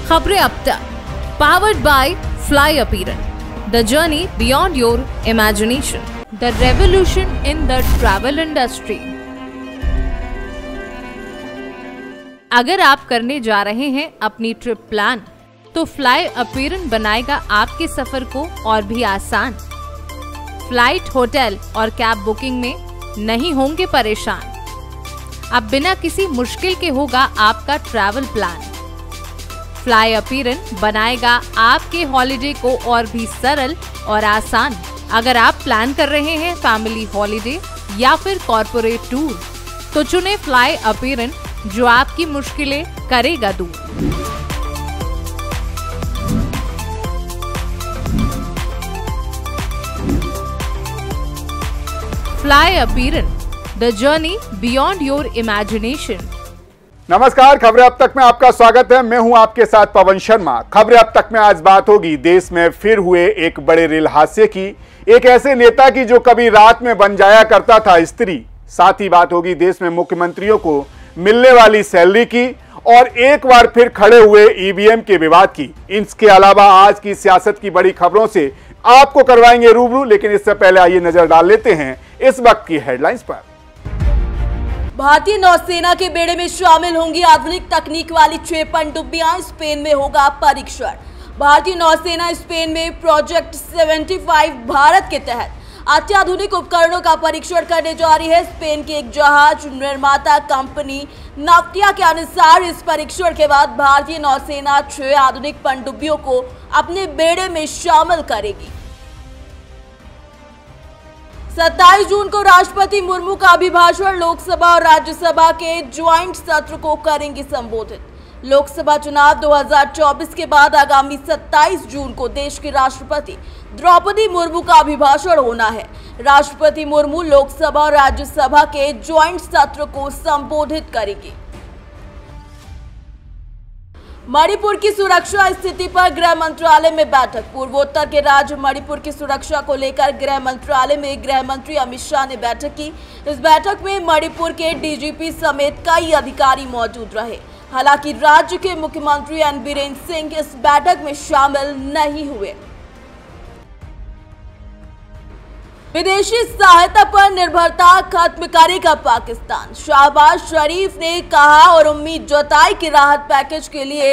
खबरें अब तक, powered by fly appearance, the journey beyond your imagination, the revolution in the travel industry. अगर आप करने जा रहे हैं अपनी ट्रिप प्लान, तो फ्लाई अपीयरेंस बनाएगा आपके सफर को और भी आसान। फ्लाइट, होटल और कैब बुकिंग में नहीं होंगे परेशान। अब बिना किसी मुश्किल के होगा आपका ट्रैवल प्लान। फ्लाई अपीयरेंस बनाएगा आपके हॉलिडे को और भी सरल और आसान। अगर आप प्लान कर रहे हैं फैमिली हॉलिडे या फिर कॉर्पोरेट टूर, तो चुने फ्लाई अपीयरेंस, जो आपकी मुश्किलें करेगा दूर। Fly appearance, the journey beyond your imagination. नमस्कार, खबरें अब तक में आपका स्वागत है। मैं हूं आपके साथ पवन शर्मा। खबरें अब तक में आज बात होगी देश में फिर हुए एक बड़े रेल हादसे की, एक ऐसे नेता की जो कभी रात में बन जाया करता था स्त्री। साथ ही बात होगी देश में मुख्यमंत्रियों को मिलने वाली सैलरी की और एक बार फिर खड़े हुए ईवीएम के विवाद की। इसके अलावा आज की सियासत की बड़ी खबरों से आपको करवाएंगे रूबरू, लेकिन इससे पहले आइए नजर डाल लेते हैं इस वक्त की हेडलाइंस पर। भारतीय नौसेना के बेड़े में शामिल होंगी आधुनिक तकनीक वाली 6 पनडुब्बियां, स्पेन में होगा परीक्षण। भारतीय नौसेना स्पेन में प्रोजेक्ट 75 भारत के तहत अत्याधुनिक उपकरणों का परीक्षण करने जा रही है। स्पेन की एक जहाज निर्माता कंपनी नवतिया के अनुसार इस परीक्षण के बाद भारतीय नौसेना 6 आधुनिक पनडुब्बियों को अपने बेड़े में शामिल करेगी। 27 जून को राष्ट्रपति मुर्मू का अभिभाषण लोकसभा और राज्यसभा के ज्वाइंट सत्र को करेंगे संबोधित। लोकसभा चुनाव 2024 के बाद आगामी 27 जून को देश की राष्ट्रपति द्रौपदी मुर्मू का अभिभाषण होना है। राष्ट्रपति मुर्मू लोकसभा और राज्यसभा के ज्वाइंट सत्र को संबोधित करेंगी। मणिपुर की सुरक्षा स्थिति पर गृह मंत्रालय में बैठक। पूर्वोत्तर के राज्य मणिपुर की सुरक्षा को लेकर गृह मंत्रालय में गृह मंत्री अमित शाह ने बैठक की। इस बैठक में मणिपुर के डीजीपी समेत कई अधिकारी मौजूद रहे। हालांकि राज्य के मुख्यमंत्री एन बीरेन सिंह इस बैठक में शामिल नहीं हुए। विदेशी सहायता पर निर्भरता खत्म करेगा पाकिस्तान। शहबाज शरीफ ने कहा और उम्मीद जताई कि राहत पैकेज के लिए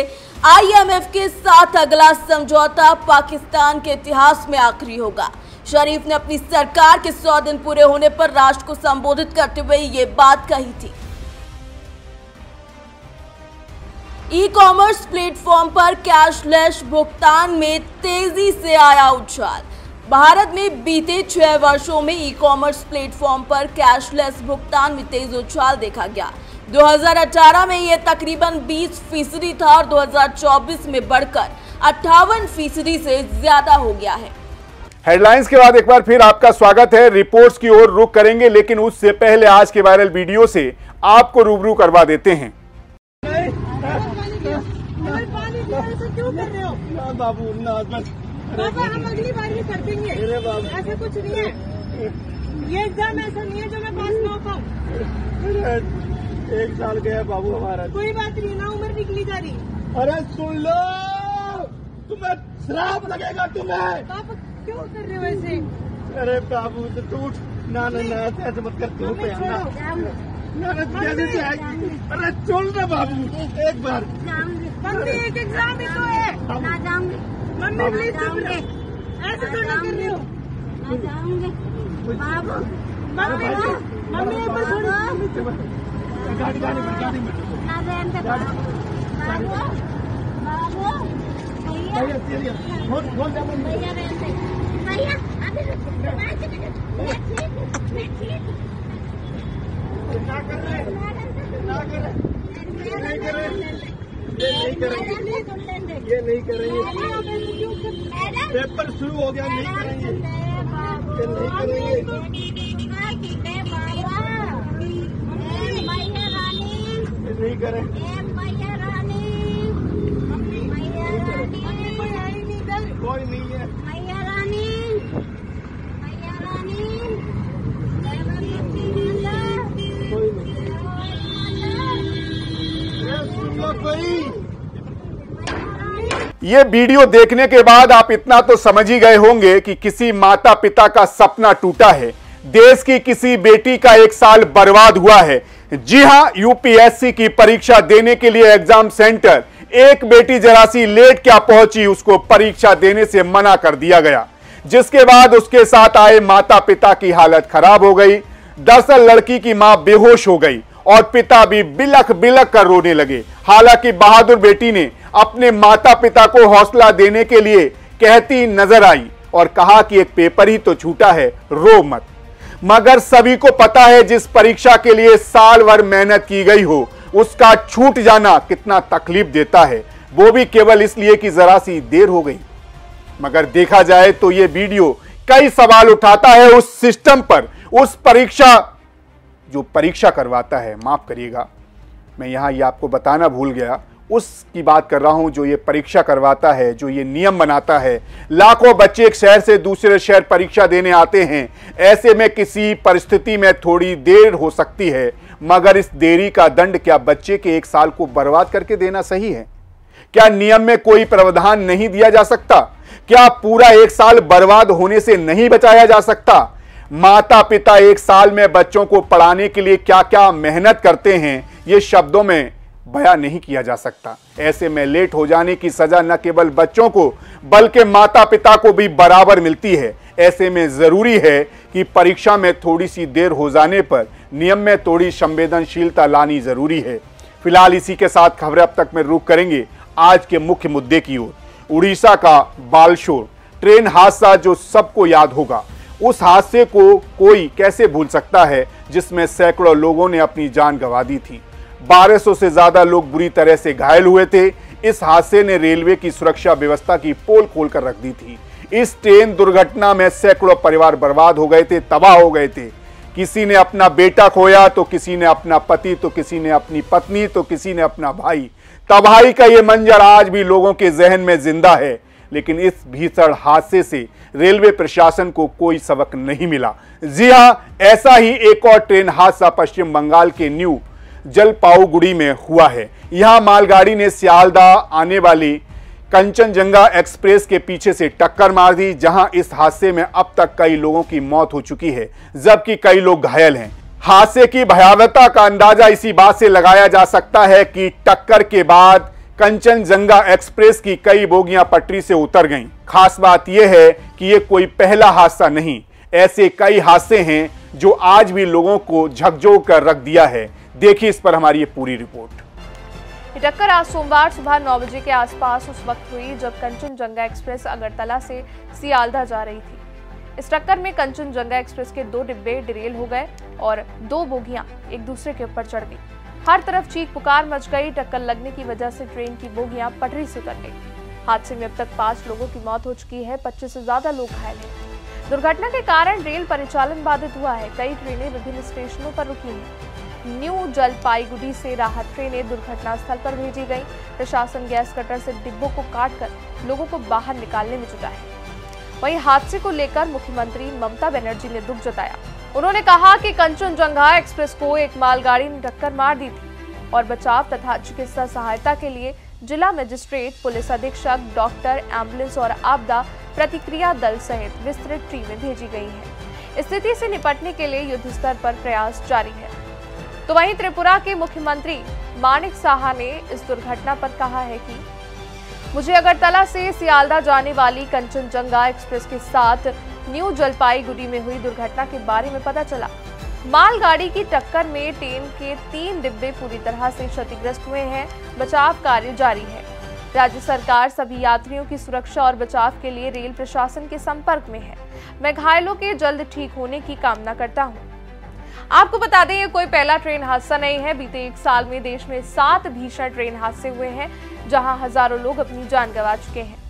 आईएमएफ के साथ अगला समझौता पाकिस्तान के इतिहास में आखिरी होगा। शरीफ ने अपनी सरकार के 100 दिन पूरे होने पर राष्ट्र को संबोधित करते हुए ये बात कही थी। ई कॉमर्स प्लेटफॉर्म पर कैशलेस भुगतान में तेजी से आया उछाल। भारत में बीते 6 वर्षों में ई कॉमर्स प्लेटफॉर्म पर कैशलेस भुगतान में तेज उछाल देखा गया। 2018 में यह तकरीबन 20% था और 2024 में बढ़कर 58% से ज्यादा हो गया है। हेडलाइंस के बाद एक बार फिर आपका स्वागत है। रिपोर्ट्स की ओर रुख करेंगे, लेकिन उससे पहले आज के वायरल वीडियो से आपको रूबरू करवा देते हैं। बाबा, हम अगली बार भी कर देंगे, ऐसा कुछ नहीं है। ये एग्जाम ऐसा नहीं है जो मैं पास ना हो पाऊँ। 1 साल गया बाबू हमारा। कोई बात नहीं ना, उम्र निकली जा रही। अरे सुन लो, तुम्हें श्राप लगेगा तुम्हें। पापा क्यों कर रहे हो ऐसे? अरे बाबू तो टूट ना ऐसे मत कर तू पे अरे चल ना बाबू, एक बार मम्मी एक एग्जाम ही तो है ना। जाऊंगी मम्मी, प्लीज ऐसे तो ना कर रही हो। मैं जाऊंगी बाबू। मम्मी मम्मी एक बार थोड़ी गाड़ी में ना बहन के बाबू भैया बहन से भैया अभी ना कर रहे ये नहीं करेंगे। पेपर शुरू हो गया, नहीं करेंगे, ये नहीं करेंगे, ये नहीं करें। कोई नहीं है। कोई नहीं। सुन लो कोई ये वीडियो देखने के बाद आप इतना तो समझ ही गए होंगे कि किसी माता पिता का सपना टूटा है, देश की किसी बेटी का एक साल बर्बाद हुआ है। जी हां, यूपीएससी की परीक्षा देने के लिए एग्जाम सेंटर एक बेटी जरा सी लेट क्या पहुंची, उसको परीक्षा देने से मना कर दिया गया, जिसके बाद उसके साथ आए माता पिता की हालत खराब हो गई। दरअसल लड़की की मां बेहोश हो गई और पिता भी बिलख बिलख कर रोने लगे। हालांकि बहादुर बेटी ने अपने माता पिता को हौसला देने के लिए कहती नजर आई और कहा कि एक पेपर ही तो छूटा है, रो मत। मगर सभी को पता है जिस परीक्षा के लिए साल भर मेहनत की गई हो, उसका छूट जाना कितना तकलीफ देता है, वो भी केवल इसलिए कि जरा सी देर हो गई। मगर देखा जाए तो यह वीडियो कई सवाल उठाता है उस सिस्टम पर, उस जो परीक्षा करवाता है। माफ करिएगा, मैं यहां ये आपको बताना भूल गया, उसकी बात कर रहा हूं जो ये परीक्षा करवाता है, जो ये नियम बनाता है। लाखों बच्चे एक शहर से दूसरे शहर परीक्षा देने आते हैं। ऐसे में किसी परिस्थिति में थोड़ी देर हो सकती है, मगर इस देरी का दंड क्या बच्चे के एक साल को बर्बाद करके देना सही है? क्या नियम में कोई प्रावधान नहीं दिया जा सकता? क्या पूरा एक साल बर्बाद होने से नहीं बचाया जा सकता? माता पिता एक साल में बच्चों को पढ़ाने के लिए क्या क्या मेहनत करते हैं, ये शब्दों में बयां नहीं किया जा सकता। ऐसे में लेट हो जाने की सजा न केवल बच्चों को बल्कि माता पिता को भी बराबर मिलती है। ऐसे में जरूरी है कि परीक्षा में थोड़ी सी देर हो जाने पर नियम में थोड़ी संवेदनशीलता लानी जरूरी है। फिलहाल इसी के साथ खबरें अब तक में रुक करेंगे आज के मुख्य मुद्दे की ओर। उड़ीसा का बालशोर ट्रेन हादसा जो सबको याद होगा, उस हादसे को कोई कैसे भूल सकता है जिसमें सैकड़ों लोगों ने अपनी जान गंवा दी थी। 1200 से ज्यादा लोग बुरी तरह से घायल हुए थे। इस हादसे ने रेलवे की सुरक्षा व्यवस्था की पोल खोलकर रख दी थी। इस ट्रेन दुर्घटना में सैकड़ों परिवार बर्बाद हो गए थे, तबाह हो गए थे। किसी ने अपना बेटा खोया, तो किसी ने अपना पति, तो किसी ने अपनी पत्नी, तो किसी ने अपना भाई। तबाही का यह मंजर आज भी लोगों के जहन में जिंदा है। लेकिन इस भीषण हादसे से रेलवे प्रशासन को कोई सबक नहीं मिला। जी हां, ऐसा ही एक और ट्रेन हादसा पश्चिम बंगाल के न्यू जलपाईगुड़ी में हुआ है। यहां मालगाड़ी ने सियालदह आने वाली कंचनजंगा एक्सप्रेस के पीछे से टक्कर मार दी, जहां इस हादसे में अब तक कई लोगों की मौत हो चुकी है, जबकि कई लोग घायल हैं। हादसे की भयावहता का अंदाजा इसी बात से लगाया जा सकता है कि टक्कर के बाद कंचनजंगा एक्सप्रेस की कई बोगियां पटरी से उतर गईं। खास बात यह है कि यह कोई पहला हादसा नहीं, ऐसे कई हादसे हैं जो आज भी लोगों को झकझोर कर रख दिया है। देखिए इस पर हमारी ये पूरी रिपोर्ट। ये टक्कर आज सोमवार सुबह 9 बजे के आसपास उस वक्त हुई जब कंचनजंगा एक्सप्रेस अगरतला से सियालदह जा रही थी। इस टक्कर में कंचनजंगा एक्सप्रेस के 2 डिब्बे डिरेल हो गए और 2 बोगियां एक दूसरे के ऊपर चढ़ गई। हर तरफ चीख पुकार मच गई। टक्कर लगने की वजह से ट्रेन की बोगियां पटरी से उतर गई। हादसे में अब तक 5 लोगों की मौत हो चुकी है, 25 से ज्यादा लोग घायल हैं। दुर्घटना के कारण रेल परिचालन बाधित हुआ है। कई ट्रेनें विभिन्न स्टेशनों पर रुकी हैं। न्यू जलपाईगुड़ी से राहत ट्रेनें दुर्घटना स्थल पर भेजी गई। प्रशासन गैस कटर से डिब्बों को काटकर लोगों को बाहर निकालने में जुटा है। वहीं हादसे को लेकर मुख्यमंत्री ममता बनर्जी ने दुख जताया। उन्होंने कहा कि कंचनजंगा एक्सप्रेस को एक मालगाड़ी ने टक्कर मार दी थी और बचाव तथा चिकित्सा सहायता के लिए जिला मजिस्ट्रेट, पुलिस अधीक्षक, डॉक्टर, एम्बुलेंस और आपदा प्रतिक्रिया दल सहित विस्तृत टीमें भेजी गई हैं। स्थिति से निपटने के लिए युद्ध स्तर पर प्रयास जारी है। तो वहीं त्रिपुरा के मुख्यमंत्री मानिक साहा ने इस दुर्घटना पर कहा है कि मुझे अगरतला से सियालदह जाने वाली कंचनजंगा एक्सप्रेस के साथ न्यू जलपाईगुड़ी में हुई दुर्घटना के बारे में पता चला। मालगाड़ी की टक्कर में ट्रेन के 3 डिब्बे पूरी तरह से क्षतिग्रस्त हुए हैं। बचाव कार्य जारी है। राज्य सरकार सभी यात्रियों की सुरक्षा और बचाव के लिए रेल प्रशासन के संपर्क में है। मैं घायलों के जल्द ठीक होने की कामना करता हूं। आपको बता दें, ये कोई पहला ट्रेन हादसा नहीं है। बीते 1 साल में देश में 7 भीषण ट्रेन हादसे हुए हैं, जहां हजारों लोग अपनी जान गंवा चुके हैं।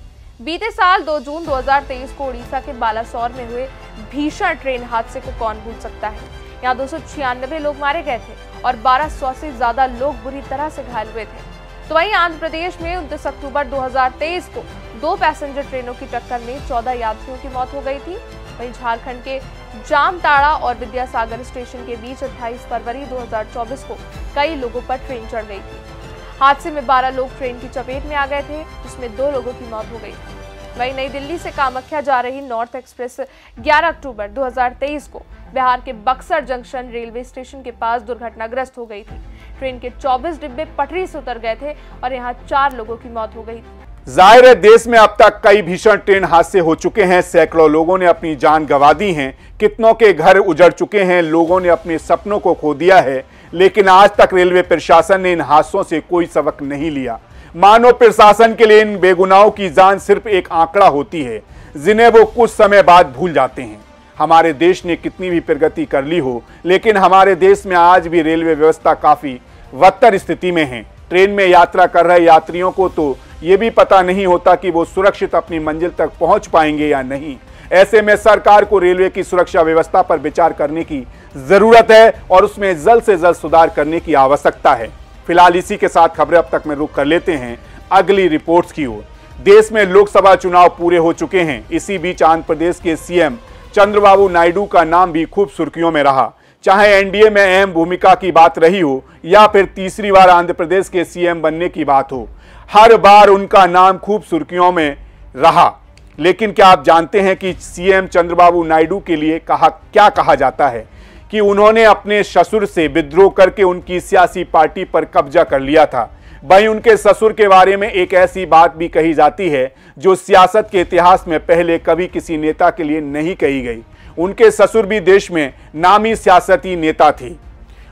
बीते साल 2 जून 2023 को उड़ीसा के बालासोर में हुए भीषण ट्रेन हादसे को कौन भूल सकता है। यहाँ 296 लोग मारे गए थे और 1200 से ज्यादा लोग बुरी तरह से घायल हुए थे। तो वहीं आंध्र प्रदेश में 29 अक्टूबर 2023 को 2 पैसेंजर ट्रेनों की टक्कर में 14 यात्रियों की मौत हो गई थी। वहीं झारखंड के जामताड़ा और विद्यासागर स्टेशन के बीच 28 फरवरी 2024 को कई लोगों पर ट्रेन चढ़ गई थी। हादसे में 12 लोग ट्रेन की चपेट में आ गए थे, जिसमें 2 लोगों की मौत हो गई। वहीं नई दिल्ली से कामाख्या जा रही नॉर्थ एक्सप्रेस 11 अक्टूबर 2023 को बिहार के बक्सर जंक्शन रेलवे स्टेशन के पास दुर्घटनाग्रस्त हो गई थी। ट्रेन के 24 डिब्बे पटरी से उतर गए थे और यहां 4 लोगों की मौत हो गई थी। जाहिर है देश में अब तक कई भीषण ट्रेन हादसे हो चुके हैं, सैकड़ों लोगों ने अपनी जान गंवा दी है, कितनों के घर उजड़ चुके हैं, लोगों ने अपने सपनों को खो दिया है, लेकिन आज तक रेलवे प्रशासन ने इन हादसों से कोई सबक नहीं लिया। मानो प्रशासन के लिए इन बेगुनाहों की जान सिर्फ एक आंकड़ा होती है, जिन्हें वो कुछ समय बाद भूल जाते हैं। हमारे देश ने कितनी भी प्रगति कर ली हो, लेकिन हमारे देश में आज भी रेलवे व्यवस्था काफी बदतर स्थिति में है। ट्रेन में यात्रा कर रहे यात्रियों को तो ये भी पता नहीं होता कि वो सुरक्षित अपनी मंजिल तक पहुंच पाएंगे या नहीं। ऐसे में सरकार को रेलवे की सुरक्षा व्यवस्था पर विचार करने की जरूरत है और उसमें जल्द से जल्द सुधार करने की आवश्यकता है। फिलहाल इसी के साथ खबरें अब तक में रुक कर लेते हैं अगली रिपोर्ट्स की ओर। देश में लोकसभा चुनाव पूरे हो चुके हैं। इसी बीच आंध्र प्रदेश के सीएम चंद्रबाबू नायडू का नाम भी खूब सुर्खियों में रहा। चाहे एनडीए में अहम भूमिका की बात रही हो या फिर तीसरी बार आंध्र प्रदेश के सीएम बनने की बात हो, हर बार उनका नाम खूब सुर्खियों में रहा। लेकिन क्या आप जानते हैं कि सीएम चंद्रबाबू नायडू के लिए क्या कहा जाता है कि उन्होंने अपने ससुर से विद्रोह करके उनकी सियासी पार्टी पर कब्जा कर लिया था। वहीं उनके ससुर के बारे में एक ऐसी बात भी कही जाती है जो सियासत के इतिहास में पहले कभी किसी नेता के लिए नहीं कही गई। उनके ससुर भी देश में नामी सियासती नेता थे,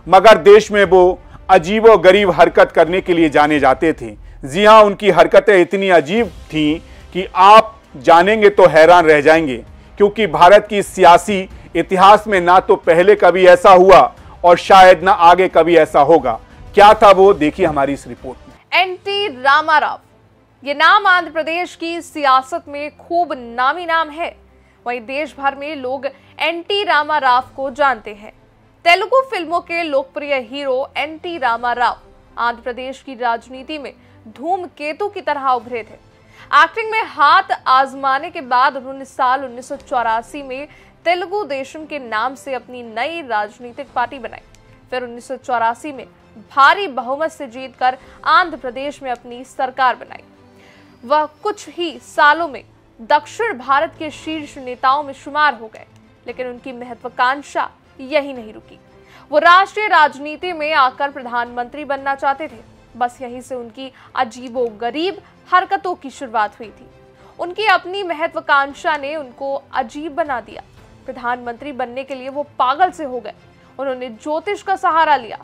मगर देश में वो अजीबो गरीब हरकत करने के लिए जाने जाते थे। जी हां, उनकी हरकतें इतनी अजीब थीं कि आप जानेंगे तो हैरान रह जाएंगे, क्योंकि भारत की सियासी इतिहास में ना तो पहले कभी ऐसा हुआ और शायद ना आगे कभी ऐसा होगा। क्या था वो, देखिए हमारी इस रिपोर्ट में। एनटी रामाराव, ये नाम आंध्र प्रदेश की सियासत में खूब नामी नाम है। वहीं देश भर में लोग एनटी रामाराव को जानते हैं। तेलुगु फिल्मों के लोकप्रिय हीरो एनटी रामाराव आंध्र प्रदेश की राजनीति में धूमकेतु की तरह उभरे थे। एक्टिंग में हाथ आजमाने के बाद उन्होंने साल 1984 में तेलुगु देशम के नाम से अपनी नई राजनीतिक पार्टी बनाई। फिर 1984 में भारी बहुमत से जीतकर आंध्र प्रदेश में अपनी सरकार बनाई। वह कुछ ही सालों में दक्षिण भारत के शीर्ष नेताओं में शुमार हो गए, लेकिन उनकी महत्वाकांक्षा यही नहीं रुकी। वो राष्ट्रीय राजनीति में आकर प्रधानमंत्री बनना चाहते थे। बस यहीं से उनकी अजीबोगरीब हरकतों की शुरुआत हुई थी। उनकी अपनी महत्वाकांक्षा ने उनको अजीब बना दिया। प्रधानमंत्री बनने के लिए वो पागल से हो गए। उन्होंने ज्योतिष का सहारा लिया।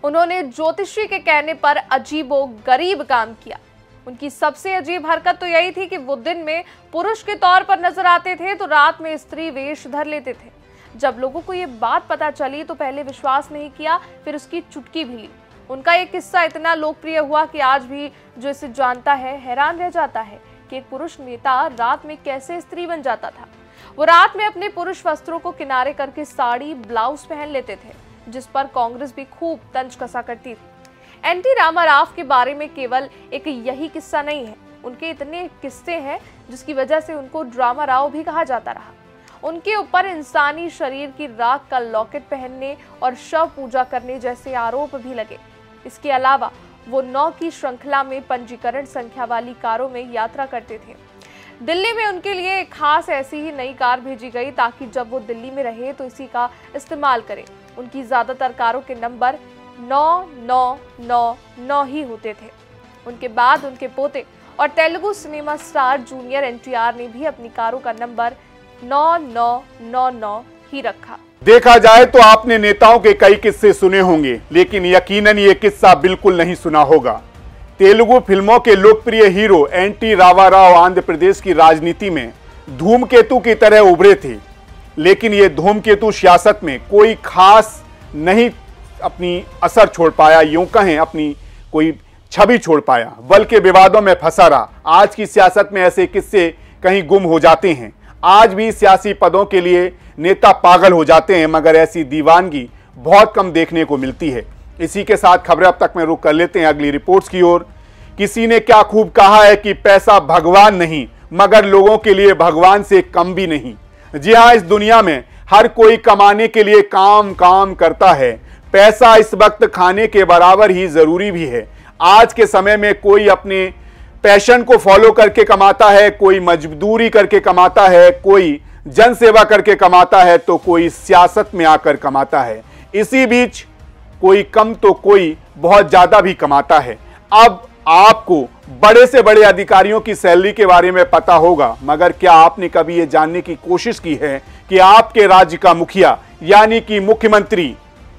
उन्होंने ज्योतिषी के कहने पर अजीबोगरीब काम किया। उनकी सबसे अजीब हरकत तो यही थी कि वो दिन में पुरुष के तौर पर नजर आते थे तो रात में स्त्री वेश धर लेते थे। जब लोगों को ये बात पता चली तो पहले विश्वास नहीं किया, फिर उसकी चुटकी भी ली। उनका ये किस्सा इतना लोकप्रिय हुआ कि आज भी जो इसे जानता है हैरान रह जाता है कि एक पुरुष नेता रात में कैसे स्त्री बन जाता था। वो रात में अपने पुरुष वस्त्रों को किनारे करके साड़ी ब्लाउज पहन लेते थे, जिस पर कांग्रेस भी खूब तंज कसा करती थी। एनटी रामाराव के बारे में केवल एक यही किस्सा नहीं है, उनके इतने किस्से हैं जिसकी वजह से उनको ड्रामा राव भी कहा जाता रहा। उनके ऊपर इंसानी शरीर की राख का लॉकेट पहनने और शव पूजा करने जैसे आरोप भी लगे। इसके अलावा वो 9 की श्रृंखला में पंजीकरण संख्या वाली कारों में यात्रा करते थे। दिल्ली में उनके लिए एक खास ऐसी ही नई कार भेजी गई ताकि जब वो दिल्ली में रहे तो इसी का इस्तेमाल करें। उनकी ज्यादातर कारों के नंबर 9999 ही होते थे। उनके बाद उनके पोते और Telugu cinema star junior NTR ने भी अपनी कारों का नंबर 9999 ही रखा। देखा जाए तो आपने नेताओं के कई किस्से सुने होंगे, लेकिन यकीनन ये किस्सा बिल्कुल नहीं सुना होगा। तेलुगु फिल्मों के लोकप्रिय हीरो एनटी रामाराव आंध्र प्रदेश की राजनीति में धूमकेतु की तरह उभरे थे, लेकिन ये धूमकेतु सियासत में कोई खास नहीं अपनी असर छोड़ पाया, यूं कहें अपनी कोई छवि छोड़ पाया, बल्कि विवादों में फंसा रहा। आज की सियासत में ऐसे किस्से कहीं गुम हो जाते हैं। आज भी सियासी पदों के लिए नेता पागल हो जाते हैं, मगर ऐसी दीवानगी बहुत कम देखने को मिलती है। इसी के साथ खबरें अब तक में रुक कर लेते हैं अगली रिपोर्ट्स की ओर। किसी ने क्या खूब कहा है कि पैसा भगवान नहीं, मगर लोगों के लिए भगवान से कम भी नहीं। जी हाँ, इस दुनिया में हर कोई कमाने के लिए काम करता है। पैसा इस वक्त खाने के बराबर ही जरूरी भी है। आज के समय में कोई अपने पैशन को फॉलो करके कमाता है, कोई मजदूरी करके कमाता है, कोई जन सेवा करके कमाता है, तो कोई सियासत में आकर कमाता है। इसी बीच कोई कम तो कोई बहुत ज्यादा भी कमाता है। अब आपको बड़े से बड़े अधिकारियों की सैलरी के बारे में पता होगा, मगर क्या आपने कभी यह जानने की कोशिश की है कि आपके राज्य का मुखिया यानी कि मुख्यमंत्री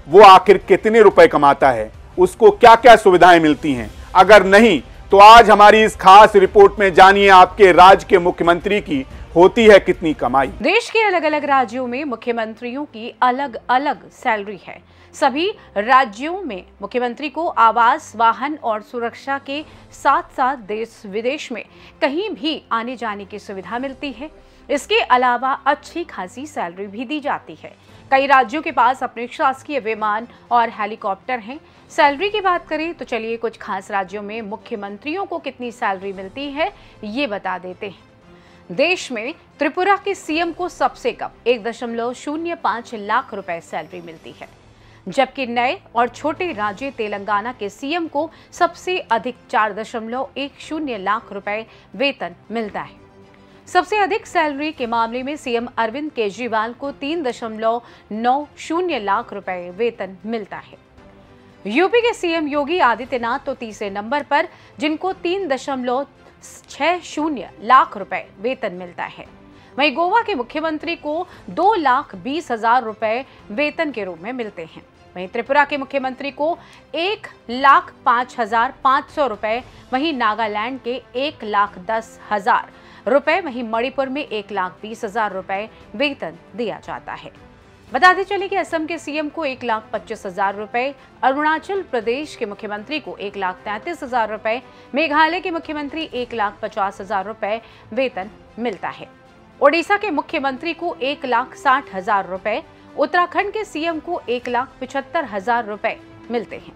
वो आखिर कितने रुपए कमाता है, उसको क्या क्या सुविधाएं मिलती हैं? अगर नहीं तो आज हमारी इस खास रिपोर्ट में जानिए आपके राज्य के मुख्यमंत्री की होती है कितनी कमाई। देश के अलग अलग राज्यों में मुख्यमंत्रियों की अलग अलग सैलरी है। सभी राज्यों में मुख्यमंत्री को आवास, वाहन और सुरक्षा के साथ साथ देश विदेश में कहीं भी आने जाने की सुविधा मिलती है। इसके अलावा अच्छी खासी सैलरी भी दी जाती है। कई राज्यों के पास अपने शासकीय विमान और हेलीकॉप्टर हैं। सैलरी की बात करें तो चलिए कुछ खास राज्यों में मुख्यमंत्रियों को कितनी सैलरी मिलती है ये बता देते हैं। देश में त्रिपुरा के सीएम को सबसे कम 1.05 लाख रुपए सैलरी मिलती है, जबकि नए और छोटे राज्य तेलंगाना के सीएम को सबसे अधिक 4.10 लाख रुपए वेतन मिलता है। सबसे अधिक सैलरी के मामले में सीएम अरविंद केजरीवाल को 3.90 लाख रुपए वेतन मिलता है। यूपी के सीएम योगी आदित्यनाथ तो तीसरे नंबर पर, जिनको 3.60 लाख रुपए वेतन मिलता है। वहीं गोवा के मुख्यमंत्री को 2,20,000 रुपए वेतन के रूप में मिलते हैं। वहीं त्रिपुरा के मुख्यमंत्री को 1,05,500 रुपए, वहीं नागालैंड के 1,10,000 रुपए, वहीं मणिपुर में 1,20,000 रुपए वेतन दिया जाता है। बताते चले कि असम के सीएम को 1,25,000 रुपए, अरुणाचल प्रदेश के मुख्यमंत्री को 1,33,000 रुपए, मेघालय के मुख्यमंत्री 1,50,000 रुपए वेतन मिलता है। ओडिशा के मुख्यमंत्री को 1,60,000 रुपए, उत्तराखंड के सीएम को 1,75,000 रुपए मिलते हैं।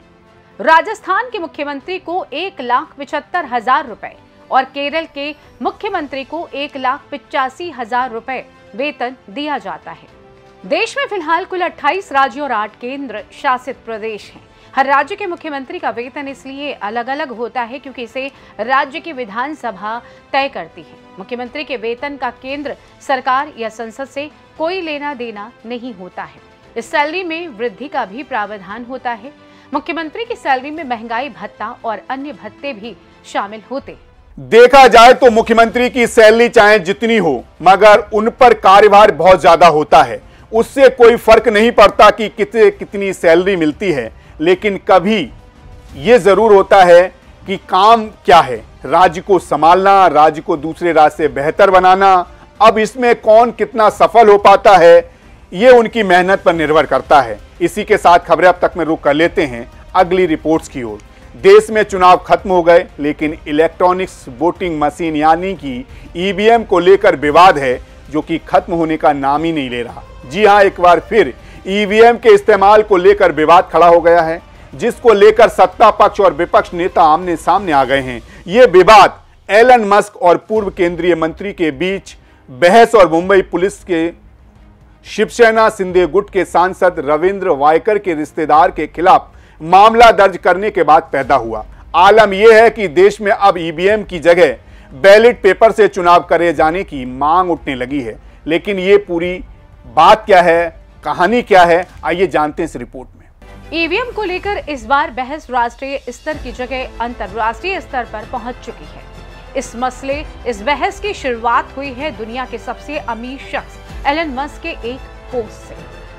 राजस्थान के मुख्यमंत्री को 1,75,000 रुपए और केरल के मुख्यमंत्री को 1,85,000 रुपए वेतन दिया जाता है। देश में फिलहाल कुल 28 राज्यों और 8 केंद्र शासित प्रदेश हैं। हर राज्य के मुख्यमंत्री का वेतन इसलिए अलग अलग होता है क्योंकि इसे राज्य की विधानसभा तय करती है। मुख्यमंत्री के वेतन का केंद्र सरकार या संसद से कोई लेना देना नहीं होता है। इस सैलरी में वृद्धि का भी प्रावधान होता है। मुख्यमंत्री की सैलरी में महंगाई भत्ता और अन्य भत्ते भी शामिल होते हैं। देखा जाए तो मुख्यमंत्री की सैलरी चाहे जितनी हो, मगर उन पर कार्यभार बहुत ज्यादा होता है। उससे कोई फर्क नहीं पड़ता कि कितनी सैलरी मिलती है, लेकिन कभी यह जरूर होता है कि काम क्या है, राज्य को संभालना, राज्य को दूसरे राज्य से बेहतर बनाना। अब इसमें कौन कितना सफल हो पाता है ये उनकी मेहनत पर निर्भर करता है। इसी के साथ खबरें अब तक में रुक कर लेते हैं अगली रिपोर्ट्स की ओर। देश में चुनाव खत्म हो गए, लेकिन इलेक्ट्रॉनिक्स वोटिंग मशीन यानी कि ईवीएम को लेकर विवाद है, जो कि खत्म होने का नाम ही नहीं ले रहा। जी हां, एक बार फिर ईवीएम के इस्तेमाल को लेकर विवाद खड़ा हो गया है, जिसको लेकर सत्ता पक्ष और विपक्ष नेता आमने सामने आ गए हैं। यह विवाद एलन मस्क और पूर्व केंद्रीय मंत्री के बीच बहस और मुंबई पुलिस के शिवसेना शिंदे गुट के सांसद रविंद्र वायकर के रिश्तेदार के खिलाफ मामला दर्ज करने के बाद पैदा हुआ। आलम यह है कि देश में अब ईवीएम की जगह बैलेट पेपर से चुनाव करे जाने की मांग उठने लगी है। लेकिन ये पूरी बात क्या है, कहानी क्या है, आइए जानते हैं इस रिपोर्ट में। ईवीएम को लेकर इस बार बहस राष्ट्रीय स्तर की जगह अंतर्राष्ट्रीय स्तर पर पहुंच चुकी है। इस बहस की शुरुआत हुई है दुनिया के सबसे अमीर शख्स एलन मस्क के एक पोस्ट से।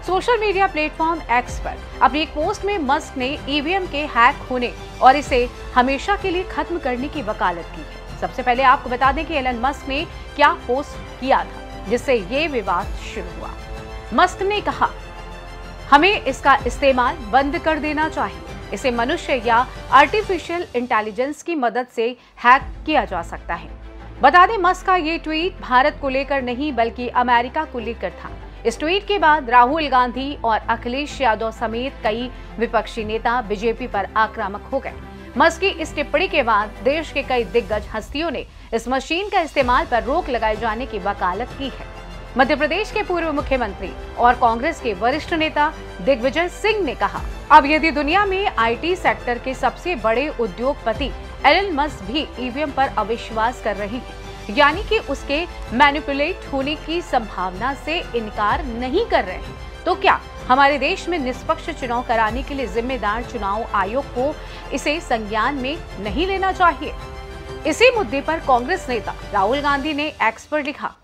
सोशल मीडिया प्लेटफॉर्म एक्स पर अपनी एक पोस्ट में मस्क ने ईवीएम के हैक होने और इसे हमेशा के लिए खत्म करने की वकालत की है। सबसे पहले आपको बता दें कि एलन मस्क ने क्या पोस्ट किया था जिससे ये विवाद शुरू हुआ। मस्क ने कहा, हमें इसका इस्तेमाल बंद कर देना चाहिए। इसे मनुष्य या आर्टिफिशियल इंटेलिजेंस की मदद से हैक किया जा सकता है। बता दें, मस्क का ये ट्वीट भारत को लेकर नहीं बल्कि अमेरिका को लेकर था। इस ट्वीट के बाद राहुल गांधी और अखिलेश यादव समेत कई विपक्षी नेता बीजेपी पर आक्रामक हो गए। मस्क की इस टिप्पणी के बाद देश के कई दिग्गज हस्तियों ने इस मशीन का इस्तेमाल पर रोक लगाए जाने की वकालत की है। मध्य प्रदेश के पूर्व मुख्यमंत्री और कांग्रेस के वरिष्ठ नेता दिग्विजय सिंह ने कहा, अब यदि दुनिया में आईटी सेक्टर के सबसे बड़े उद्योगपति एलन मस्क भी ईवीएम पर अविश्वास कर रहे हैं, यानी कि उसके मैनिपुलेट होने की संभावना से इनकार नहीं कर रहे हैं, तो क्या हमारे देश में निष्पक्ष चुनाव कराने के लिए जिम्मेदार चुनाव आयोग को इसे संज्ञान में नहीं लेना चाहिए? इसी मुद्दे पर कांग्रेस नेता राहुल गांधी ने एक्स पर लिखा,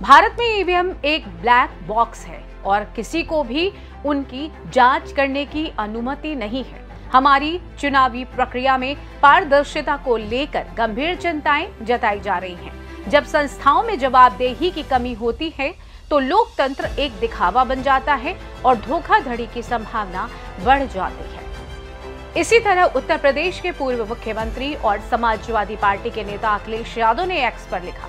भारत में ईवीएम एक ब्लैक बॉक्स है और किसी को भी उनकी जांच करने की अनुमति नहीं है। हमारी चुनावी प्रक्रिया में पारदर्शिता को लेकर गंभीर चिंताएं जताई जा रही हैं। जब संस्थाओं में जवाबदेही की कमी होती है तो लोकतंत्र एक दिखावा बन जाता है और धोखाधड़ी की संभावना बढ़ जाती है। इसी तरह उत्तर प्रदेश के पूर्व मुख्यमंत्री और समाजवादी पार्टी के नेता अखिलेश यादव ने एक्स पर लिखा,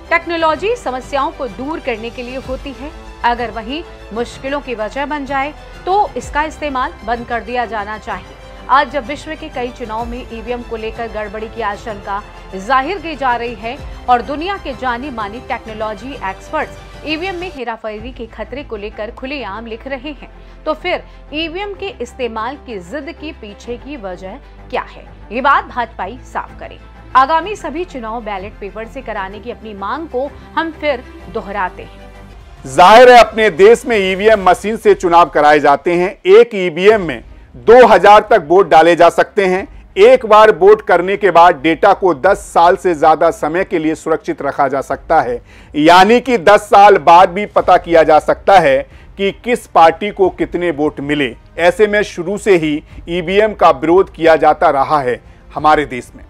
टेक्नोलॉजी समस्याओं को दूर करने के लिए होती है, अगर वही मुश्किलों की वजह बन जाए तो इसका इस्तेमाल बंद कर दिया जाना चाहिए। आज जब विश्व के कई चुनाव में ईवीएम को लेकर गड़बड़ी की आशंका जाहिर की जा रही है और दुनिया के जाने माने टेक्नोलॉजी एक्सपर्ट्स ईवीएम में हेराफेरी के खतरे को लेकर खुलेआम लिख रहे हैं, तो फिर ईवीएम के इस्तेमाल की जिद के पीछे की वजह क्या है? ये बात भाजपाई साफ करें। आगामी सभी चुनाव बैलेट पेपर से कराने की अपनी मांग को हम फिर दोहराते हैं। जाहिर है अपने देश में ईवीएम मशीन से चुनाव कराए जाते हैं। एक ईवीएम में 2000 तक वोट डाले जा सकते हैं। एक बार वोट करने के बाद डेटा को 10 साल से ज्यादा समय के लिए सुरक्षित रखा जा सकता है, यानी कि 10 साल बाद भी पता किया जा सकता है कि किस पार्टी को कितने वोट मिले। ऐसे में शुरू से ही ईवीएम का विरोध किया जाता रहा है हमारे देश में।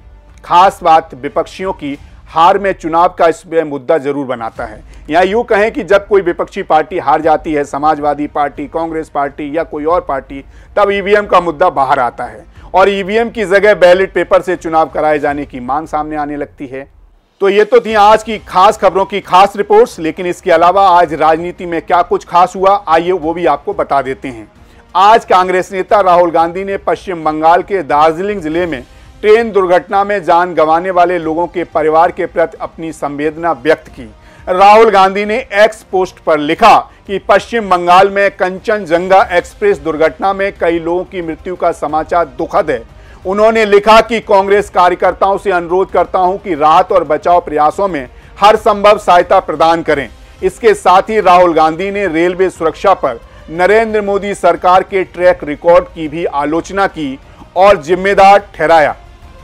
खास बात विपक्षियों की हार में चुनाव का इसमें मुद्दा जरूर बनाता है। या यूं कहें कि जब कोई विपक्षी पार्टी हार जाती है, समाजवादी पार्टी, कांग्रेस पार्टी या कोई और पार्टी, तब ईवीएम का मुद्दा बाहर आता है और ईवीएम की जगह बैलेट पेपर से चुनाव कराए जाने की मांग सामने आने लगती है। तो ये तो थी आज की खास खबरों की खास रिपोर्ट्स, लेकिन इसके अलावा आज राजनीति में क्या कुछ खास हुआ, आइए वो भी आपको बता देते हैं। आज कांग्रेस नेता राहुल गांधी ने पश्चिम बंगाल के दार्जिलिंग जिले में ट्रेन दुर्घटना में जान गंवाने वाले लोगों के परिवार के प्रति अपनी संवेदना व्यक्त की। राहुल गांधी ने एक्स पोस्ट पर लिखा कि पश्चिम बंगाल में कंचनजंगा एक्सप्रेस दुर्घटना में कई लोगों की मृत्यु का समाचार दुखद है। उन्होंने लिखा कि कांग्रेस कार्यकर्ताओं से अनुरोध करता हूं कि राहत और बचाव प्रयासों में हर संभव सहायता प्रदान करें। इसके साथ ही राहुल गांधी ने रेलवे सुरक्षा पर नरेंद्र मोदी सरकार के ट्रैक रिकॉर्ड की भी आलोचना की और जिम्मेदार ठहराया।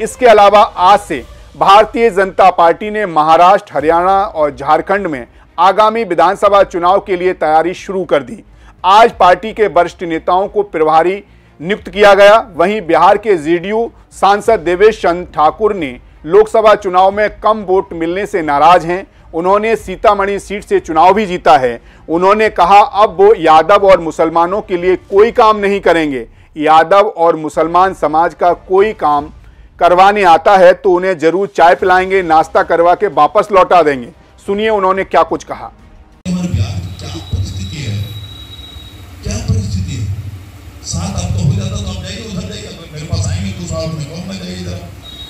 इसके अलावा आज से भारतीय जनता पार्टी ने महाराष्ट्र, हरियाणा और झारखंड में आगामी विधानसभा चुनाव के लिए तैयारी शुरू कर दी। आज पार्टी के वरिष्ठ नेताओं को प्रभारी नियुक्त किया गया। वहीं बिहार के जेडीयू सांसद देवेश चंद्र ठाकुर ने लोकसभा चुनाव में कम वोट मिलने से नाराज हैं। उन्होंने सीतामढ़ी सीट से चुनाव भी जीता है। उन्होंने कहा अब वो यादव और मुसलमानों के लिए कोई काम नहीं करेंगे। यादव और मुसलमान समाज का कोई काम करवाने आता है तो उन्हें जरूर चाय पिलाएंगे, नाश्ता करवा के वापस लौटा देंगे। सुनिए उन्होंने क्या कुछ कहा। क्या परिस्थिति है, क्या परिस्थिति है? साथ आपको हो जाता तो आप जाइए, उधर जाइए, मेरे पास आएंगे तो साथ में कौन में जाइए, जरा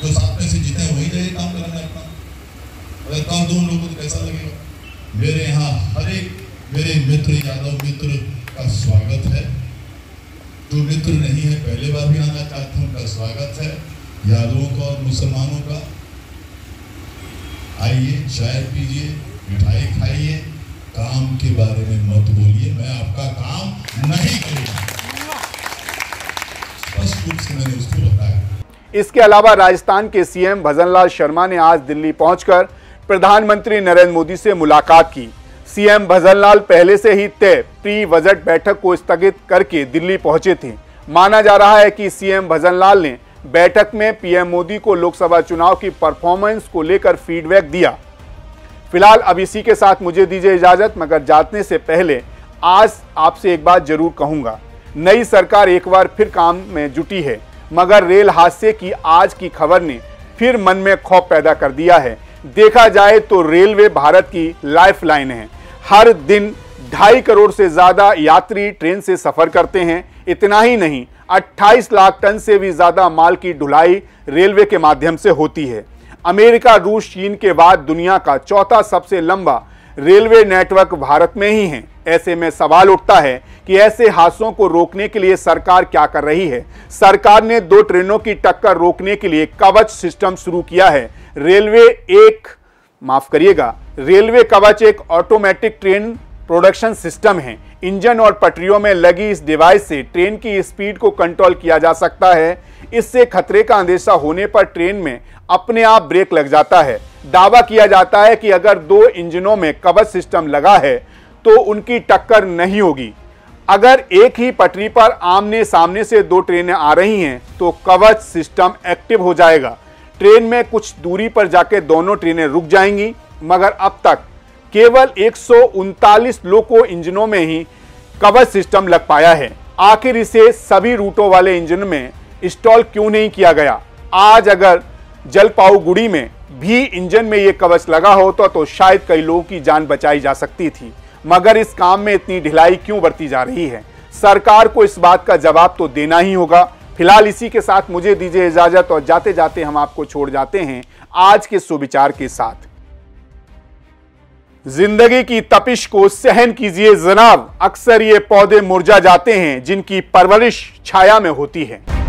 जो साथ में से जीते वही जाइए काम करने अपना। अगर काम दो लोगों को कैसा लगेगा? मेरे यहाँ हर एक मेरे मित्र यादव मित्र का स्वागत है। जो मित्र नहीं है पहले बार भी आना चाहते हैं उनका स्वागत है। यादवों का और मुसलमानों का आइए, चाय पीजिए, मिठाई खाइए, काम के बारे में मत बोलिए, मैं आपका काम नहीं करूंगा। स्पष्ट रूप से मैंने उसको बताया। इसके अलावा राजस्थान के सीएम भजनलाल शर्मा ने आज दिल्ली पहुंचकर प्रधानमंत्री नरेंद्र मोदी से मुलाकात की। सीएम भजनलाल पहले से ही तय प्री बजट बैठक को स्थगित करके दिल्ली पहुंचे थे। माना जा रहा है कि सीएम भजनलाल ने बैठक में पीएम मोदी को लोकसभा चुनाव की परफॉर्मेंस को लेकर फीडबैक दिया। फिलहाल अब इसी के साथ मुझे दीजिए इजाजत, मगर जाने से पहले आज आपसे एक बात जरूर कहूंगा। नई सरकार एक बार फिर काम में जुटी है, मगर रेल हादसे की आज की खबर ने फिर मन में खौफ पैदा कर दिया है। देखा जाए तो रेलवे भारत की लाइफलाइन है। हर दिन 2.5 करोड़ से ज्यादा यात्री ट्रेन से सफर करते हैं। इतना ही नहीं, 28 लाख टन से भी ज्यादा माल की ढुलाई रेलवे के माध्यम से होती है। अमेरिका, रूस, चीन के बाद दुनिया का चौथा सबसे लंबा रेलवे नेटवर्क भारत में ही हैं। ऐसे में सवाल उठता है कि ऐसे हादसों को रोकने के लिए सरकार क्या कर रही है। सरकार ने 2 ट्रेनों की टक्कर रोकने के लिए कवच सिस्टम शुरू किया है। रेलवे कवच एक ऑटोमेटिक ट्रेन प्रोडक्शन सिस्टम है। इंजन और पटरियों में लगी इस डिवाइस से ट्रेन की स्पीड को कंट्रोल किया जा सकता है। इससे खतरे का अंदेशा होने पर ट्रेन में अपने आप ब्रेक लग जाता है। दावा किया जाता है कि अगर 2 इंजनों में कवच सिस्टम लगा है तो उनकी टक्कर नहीं होगी। अगर एक ही पटरी पर आमने सामने से 2 ट्रेनें आ रही हैं तो कवच सिस्टम एक्टिव हो जाएगा। ट्रेन में कुछ दूरी पर जाकर दोनों ट्रेनें रुक जाएंगी, मगर अब तक केवल 139 लोको इंजनों में ही कवच सिस्टम लग पाया है। आखिर इसे सभी रूटों वाले इंजन में इंस्टॉल क्यों नहीं किया गया? आज अगर जलपाईगुड़ी में भी इंजन में ये कवच लगा होता तो शायद कई लोगों की जान बचाई जा सकती थी, मगर इस काम में इतनी ढिलाई क्यों बरती जा रही है? सरकार को इस बात का जवाब तो देना ही होगा। फिलहाल इसी के साथ मुझे दीजिए इजाजत और जाते जाते हम आपको छोड़ जाते हैं आज के सुविचार के साथ। जिंदगी की तपिश को सहन कीजिए जनाब, अक्सर ये पौधे मुरझा जाते हैं जिनकी परवरिश छाया में होती है।